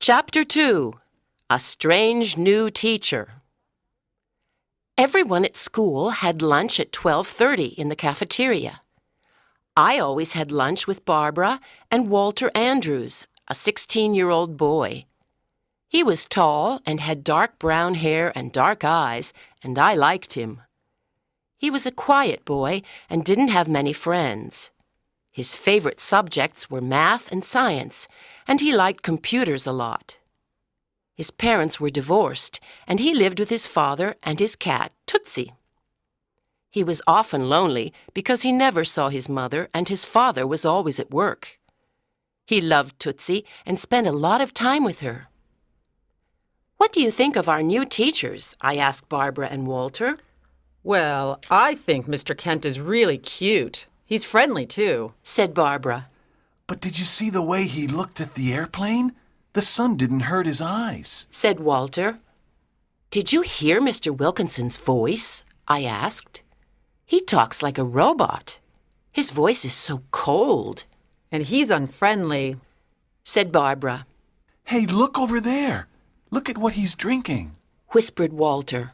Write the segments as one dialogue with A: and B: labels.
A: Chapter 2. A Strange New Teacher. Everyone at school had lunch at 12:30 in the cafeteria. I always had lunch with Barbara and Walter Andrews, a 16-year-old boy. He was tall and had dark brown hair and dark eyes, and I liked him. He was a quiet boy and didn't have many friends. His favorite subjects were math and science, and he liked computers a lot. His parents were divorced, and he lived with his father and his cat, Tootsie. He was often lonely because he never saw his mother and his father was always at work. He loved Tootsie and spent a lot of time with her. "What do you think of our new teachers?" I asked Barbara and Walter.
B: Well, I think Mr. Kent is really cute. He's friendly, too,
A: said Barbara.
C: But did you see the way he looked at the airplane? The sun didn't hurt his eyes,
A: said Walter. "Did you hear Mr. Wilkinson's voice?" I asked. "He talks like a robot. His voice is so cold."
B: And he's unfriendly,
A: said Barbara.
C: "Hey, look over there. Look at what he's drinking,"
A: whispered Walter.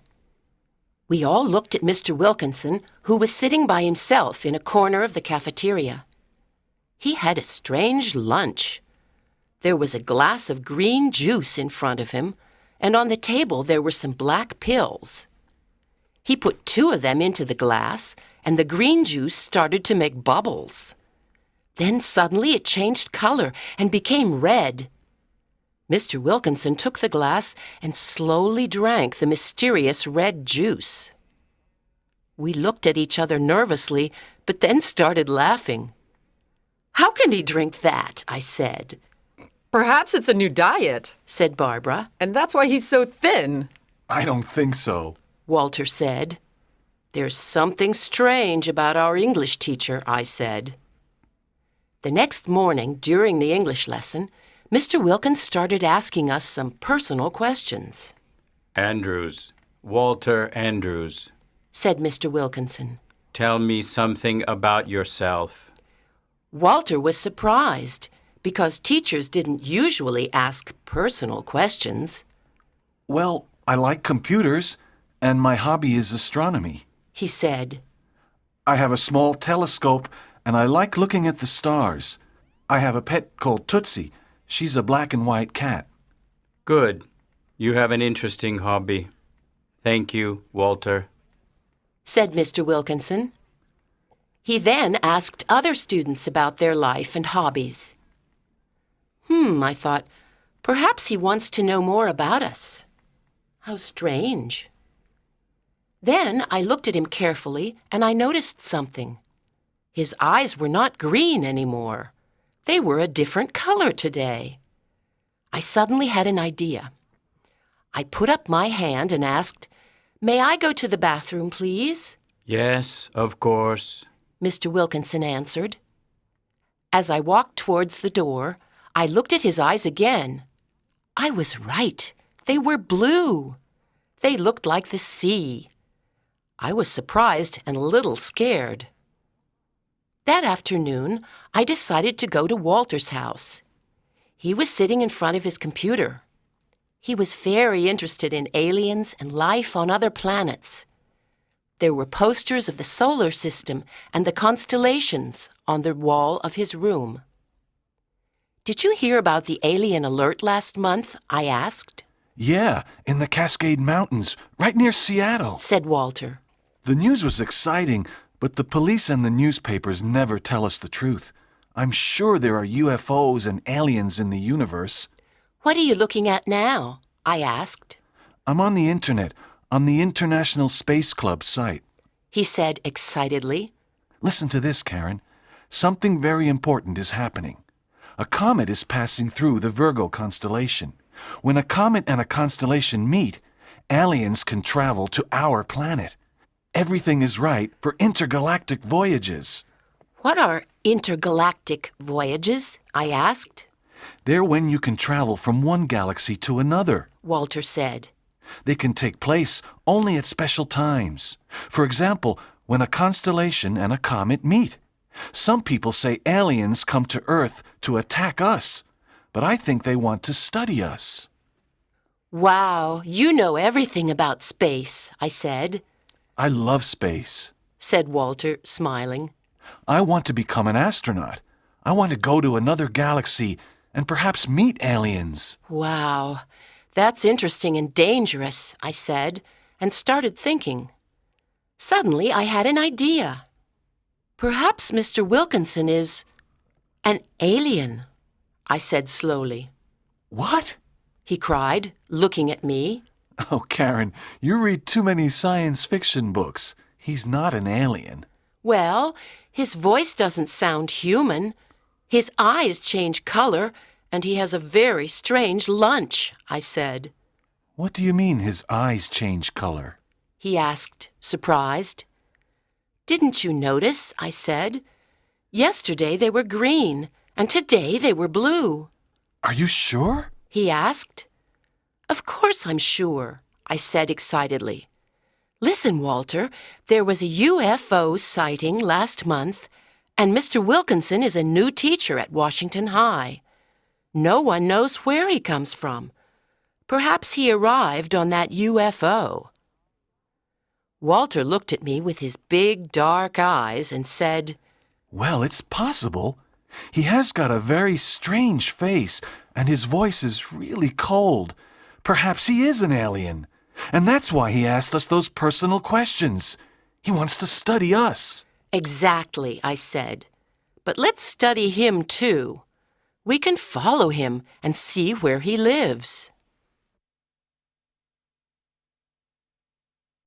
A: We all looked at Mr. Wilkinson, who was sitting by himself in a corner of the cafeteria. He had a strange lunch. There was a glass of green juice in front of him, and on the table there were some black pills. He put 2 of them into the glass, and the green juice started to make bubbles. Then suddenly it changed color and became red. Mr. Wilkinson took the glass and slowly drank the mysterious red juice. We looked at each other nervously, but then started laughing. "How can he drink that?" I said.
B: Perhaps it's a new diet,
A: said Barbara.
B: And that's why he's so thin.
C: "I don't think so,"
A: Walter said. "There's something strange about our English teacher," I said. The next morning, during the English lesson, Mr. Wilkins started asking us some personal questions.
D: "Andrews, Walter Andrews,"
A: said Mr. Wilkinson.
D: "tell me something about yourself."
A: Walter was surprised because teachers didn't usually ask personal questions.
C: "Well, I like computers, and my hobby is astronomy,"
A: he said.
C: "I have a small telescope, and I like looking at the stars. I have a pet called Tootsie. She's a black and white cat."
D: "Good. You have an interesting hobby. Thank you, Walter,"
A: said Mr. Wilkinson. He then asked other students about their life and hobbies. I thought, perhaps he wants to know more about us. How strange. Then I looked at him carefully and I noticed something. His eyes were not green anymore. They were a different color today. I suddenly had an idea. I put up my hand and asked, "May I go to the bathroom, please?"
D: "Yes, of course,"
A: Mr. Wilkinson answered. As I walked towards the door, I looked at his eyes again. I was right. They were blue. They looked like the sea. I was surprised and a little scared. That afternoon, I decided to go to Walter's house. He was sitting in front of his computer. He was very interested in aliens and life on other planets. There were posters of the solar system and the constellations on the wall of his room. "Did you hear about the alien alert last month?" I asked.
C: "Yeah, in the Cascade Mountains, right near Seattle,"
A: said Walter.
C: "The news was exciting, but the police and the newspapers never tell us the truth. I'm sure there are UFOs and aliens in the universe."
A: "What are you looking at now?" I asked.
C: "I'm on the internet, on the International Space Club site,"
A: he said excitedly.
C: "Listen to this, Karen. Something very important is happening. A comet is passing through the Virgo constellation. When a comet and a constellation meet, aliens can travel to our planet. Everything is right for intergalactic voyages."
A: "What are intergalactic voyages?" I asked.
C: "They're when you can travel from one galaxy to another,"
A: Walter said.
C: "They can take place only at special times. For example, when a constellation and a comet meet. Some people say aliens come to Earth to attack us. but I think they want to study us.
A: Wow, you know everything about space, I said.
C: I love space,
A: said Walter, smiling.
C: I want to become an astronaut. I want to go to another galaxy and perhaps meet aliens.
A: Wow, that's interesting and dangerous, I said, and started thinking. Suddenly, I had an idea. Perhaps Mr. Wilkinson is an alien, I said slowly.
C: What?
A: He cried, looking at me.
C: Oh, Karen, you read too many science fiction books. He's not an alien.
A: Well, his voice doesn't sound human. His eyes change color, and he has a very strange lunch, I said.
C: What do you mean his eyes change color?
A: He asked, surprised. Didn't you notice? I said. Yesterday they were green, and today they were blue.
C: Are you sure?
A: He asked. Of course I'm sure, I said excitedly. Listen, Walter, there was a UFO sighting last month, and Mr. Wilkinson is a new teacher at Washington High. No one knows where he comes from. Perhaps he arrived on that UFO. Walter looked at me with his big, dark eyes and said,
C: Well, it's possible. He has got a very strange face, and his voice is really cold. Perhaps he is an alien. And that's why he asked us those personal questions. He wants to study us.
A: Exactly, I said. But let's study him too. We can follow him and see where he lives.